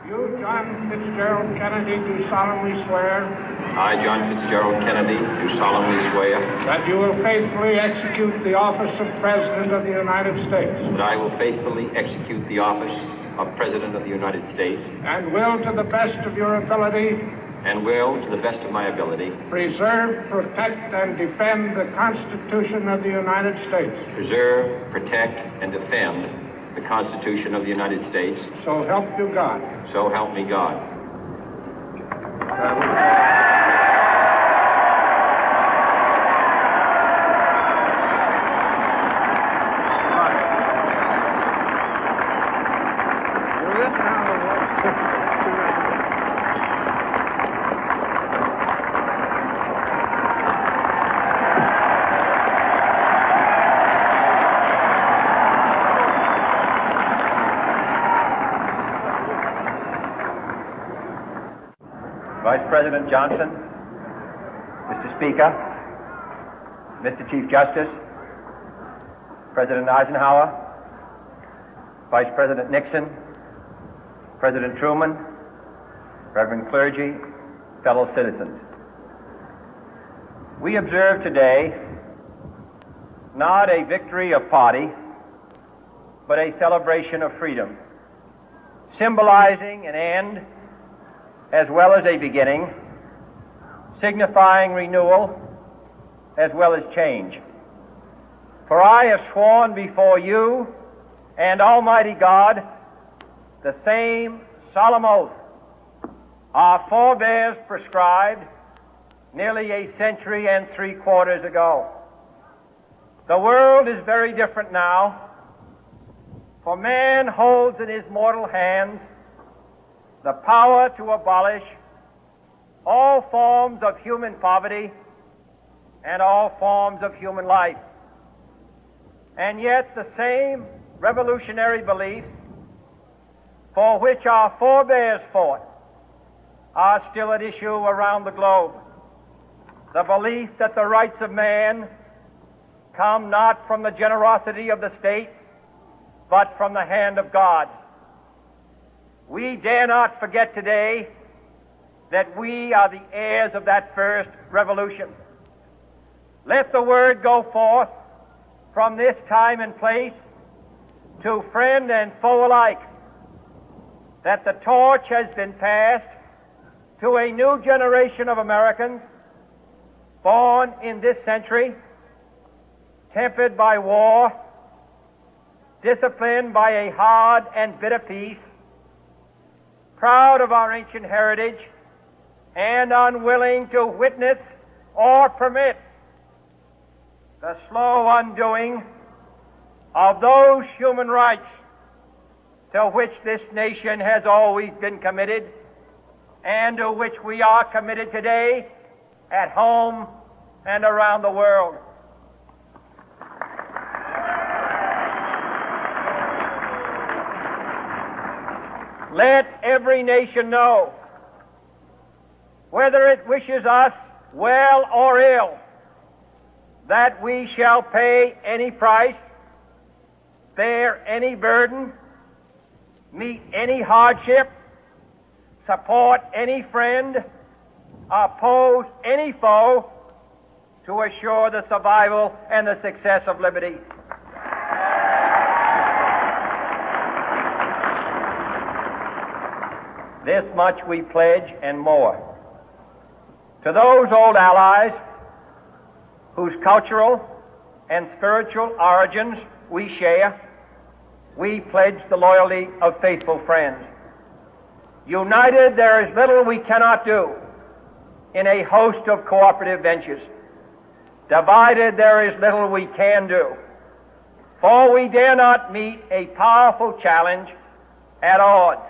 You, John Fitzgerald Kennedy, do solemnly swear. I, John Fitzgerald Kennedy, do solemnly swear. That you will faithfully execute the office of President of the United States. That I will faithfully execute the office of President of the United States. And will, to the best of your ability. And will, to the best of my ability. Preserve, protect, and defend the Constitution of the United States. Preserve, protect, and defend the Constitution of the United States. So help you God. So help me God. Vice President Johnson, Mr. Speaker, Mr. Chief Justice, President Eisenhower, Vice President Nixon, President Truman, Reverend clergy, fellow citizens. We observe today not a victory of party, but a celebration of freedom, symbolizing an end as well as a beginning, signifying renewal as well as change. For I have sworn before you and Almighty God the same solemn oath our forebears prescribed nearly a century and 3/4 ago. The world is very different now, for man holds in his mortal hands the power to abolish all forms of human poverty and all forms of human life. And yet the same revolutionary beliefs for which our forebears fought are still at issue around the globe. The belief that the rights of man come not from the generosity of the state, but from the hand of God. We dare not forget today that we are the heirs of that first revolution. Let the word go forth from this time and place to friend and foe alike that the torch has been passed to a new generation of Americans born in this century, tempered by war, disciplined by a hard and bitter peace, proud of our ancient heritage, and unwilling to witness or permit the slow undoing of those human rights to which this nation has always been committed and to which we are committed today at home and around the world. Let every nation know, whether it wishes us well or ill, that we shall pay any price, bear any burden, meet any hardship, support any friend, oppose any foe to assure the survival and the success of liberty. This much we pledge and more. To those old allies whose cultural and spiritual origins we share, we pledge the loyalty of faithful friends. United, there is little we cannot do in a host of cooperative ventures. Divided, there is little we can do, for we dare not meet a powerful challenge at odds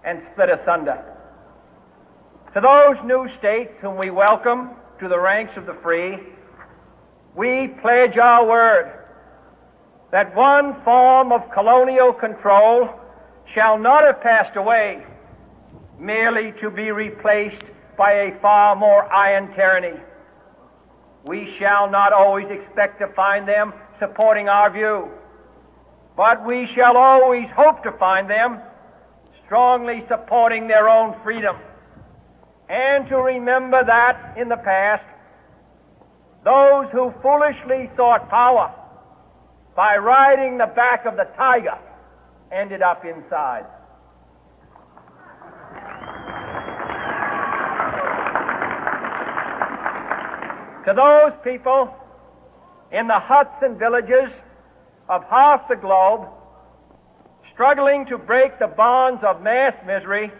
and split asunder. To those new states whom we welcome to the ranks of the free, we pledge our word that one form of colonial control shall not have passed away, merely to be replaced by a far more iron tyranny. We shall not always expect to find them supporting our view, but we shall always hope to find them strongly supporting their own freedom, and to remember that in the past, those who foolishly sought power by riding the back of the tiger ended up inside. To those people in the huts and villages of half the globe struggling to break the bonds of mass misery,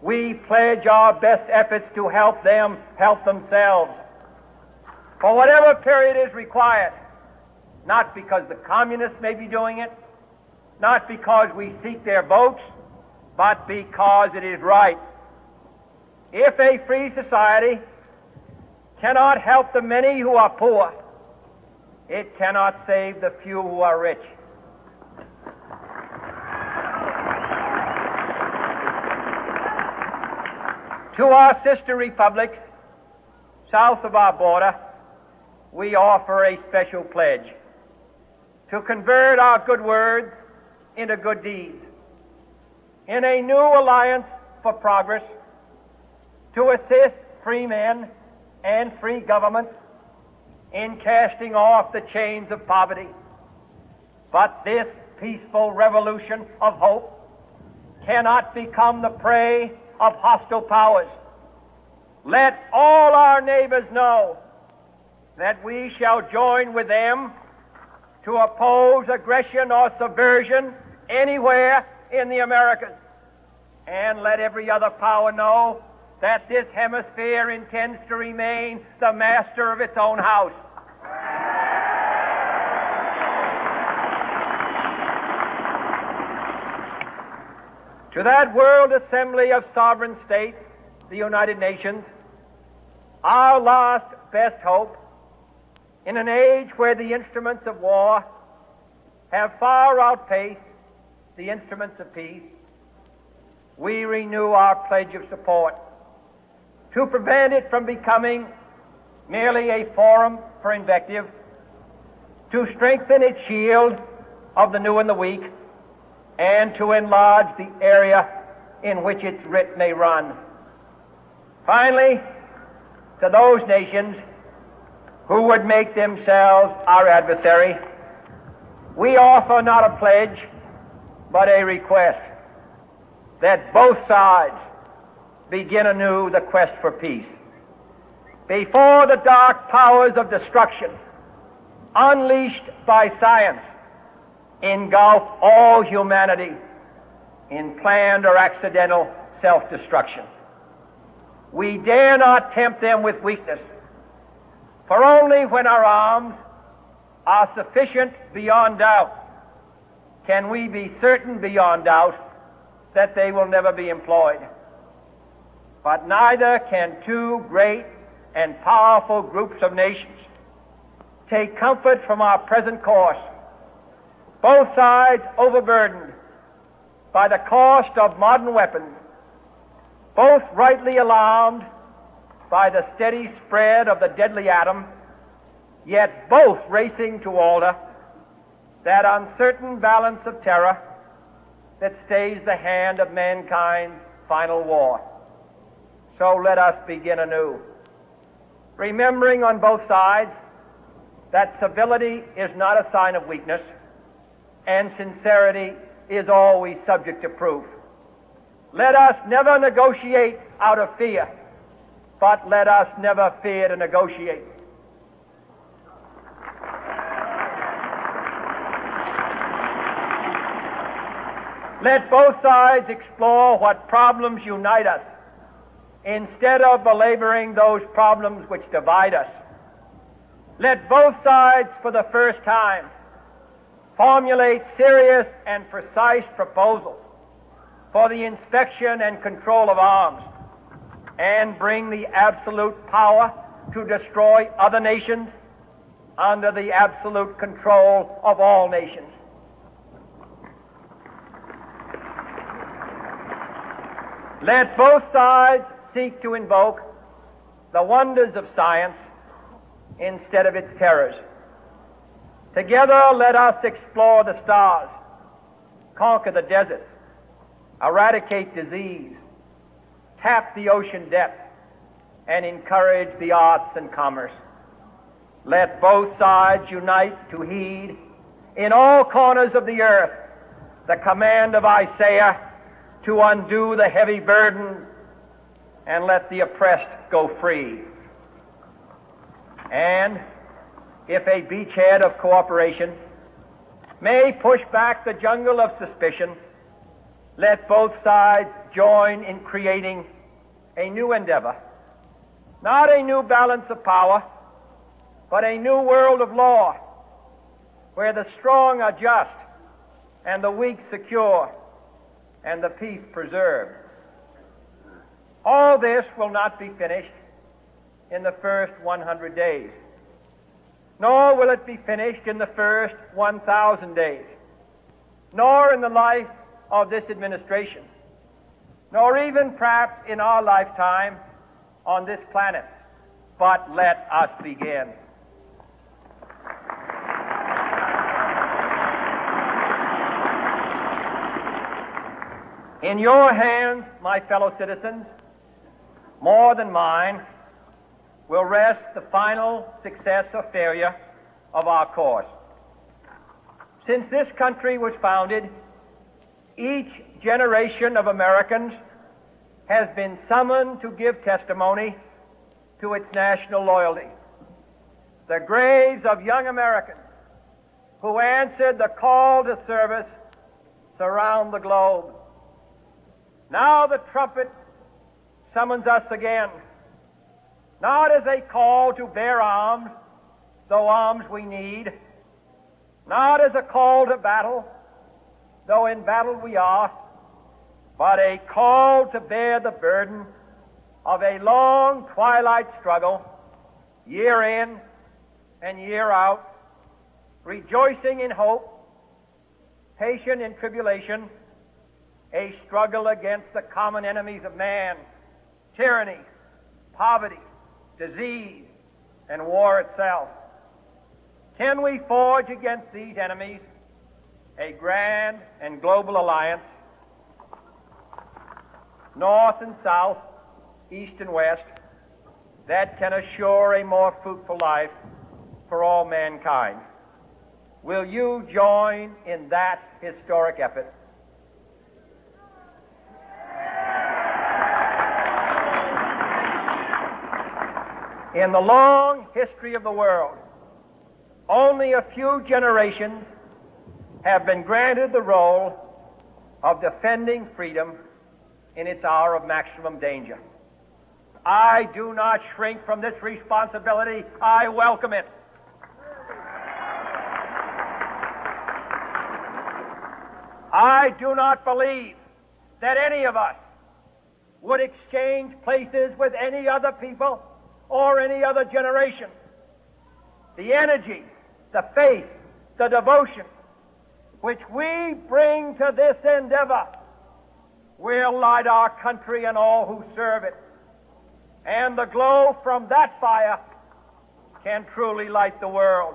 we pledge our best efforts to help them help themselves for whatever period is required, not because the communists may be doing it, not because we seek their votes, but because it is right. If a free society cannot help the many who are poor, it cannot save the few who are rich. To our sister republics south of our border, we offer a special pledge to convert our good words into good deeds, in a new alliance for progress, to assist free men and free governments in casting off the chains of poverty. But this peaceful revolution of hope cannot become the prey of hostile powers. Let all our neighbors know that we shall join with them to oppose aggression or subversion anywhere in the Americas. And let every other power know that this hemisphere intends to remain the master of its own house. To that World Assembly of Sovereign States, the United Nations, our last best hope, in an age where the instruments of war have far outpaced the instruments of peace, we renew our pledge of support to prevent it from becoming merely a forum for invective, to strengthen its shield of the new and the weak, and to enlarge the area in which its writ may run. Finally, to those nations who would make themselves our adversary, we offer not a pledge, but a request that both sides begin anew the quest for peace. Before the dark powers of destruction, unleashed by science, engulf all humanity in planned or accidental self-destruction, we dare not tempt them with weakness, for only when our arms are sufficient beyond doubt can we be certain beyond doubt that they will never be employed. But neither can two great and powerful groups of nations take comfort from our present course, both sides overburdened by the cost of modern weapons, both rightly alarmed by the steady spread of the deadly atom, yet both racing to alter that uncertain balance of terror that stays the hand of mankind's final war. So let us begin anew, remembering on both sides that civility is not a sign of weakness, and sincerity is always subject to proof. Let us never negotiate out of fear, but let us never fear to negotiate. Let both sides explore what problems unite us, instead of belaboring those problems which divide us. Let both sides, for the first time, formulate serious and precise proposals for the inspection and control of arms, and bring the absolute power to destroy other nations under the absolute control of all nations. Let both sides seek to invoke the wonders of science instead of its terrors. Together let us explore the stars, conquer the deserts, eradicate disease, tap the ocean depth, and encourage the arts and commerce. Let both sides unite to heed in all corners of the earth the command of Isaiah to undo the heavy burden and let the oppressed go free. And if a beachhead of cooperation may push back the jungle of suspicion, let both sides join in creating a new endeavor, not a new balance of power, but a new world of law, where the strong are just and the weak secure and the peace preserved. All this will not be finished in the first 100 days, nor will it be finished in the first 1,000 days, nor in the life of this administration, nor even perhaps in our lifetime on this planet. But let us begin. In your hands, my fellow citizens, more than mine, will rest the final success or failure of our course. Since this country was founded, each generation of Americans has been summoned to give testimony to its national loyalty. The graves of young Americans who answered the call to service surround the globe. Now the trumpet summons us again, not as a call to bear arms, though arms we need, not as a call to battle, though in battle we are, but a call to bear the burden of a long twilight struggle, year in and year out, rejoicing in hope, patient in tribulation, a struggle against the common enemies of man, tyranny, poverty, disease, and war itself. Can we forge against these enemies a grand and global alliance, north and south, east and west, that can assure a more fruitful life for all mankind? Will you join in that historic effort? In the long history of the world, only a few generations have been granted the role of defending freedom in its hour of maximum danger. I do not shrink from this responsibility. I welcome it. I do not believe that any of us would exchange places with any other people or any other generation. The energy, the faith, the devotion which we bring to this endeavor will light our country and all who serve it. And the glow from that fire can truly light the world.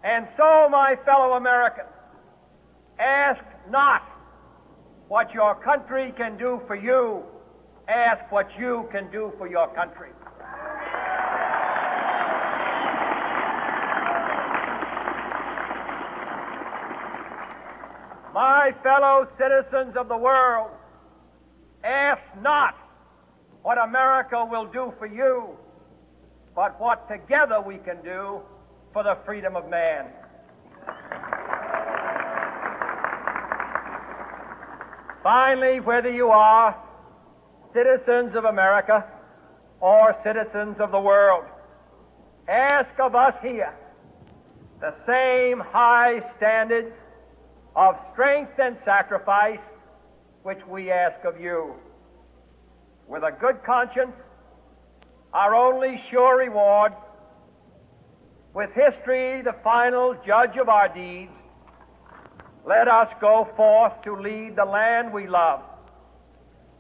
And so, my fellow Americans, ask not what your country can do for you, ask what you can do for your country. My fellow citizens of the world, ask not what America will do for you, but what together we can do for the freedom of man. Finally, whether you are citizens of America or citizens of the world, ask of us here the same high standards of strength and sacrifice which we ask of you. With a good conscience, our only sure reward, with history the final judge of our deeds, let us go forth to lead the land we love,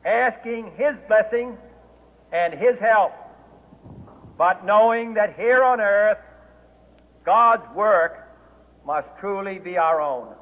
asking His blessing and His help, but knowing that here on earth God's work must truly be our own.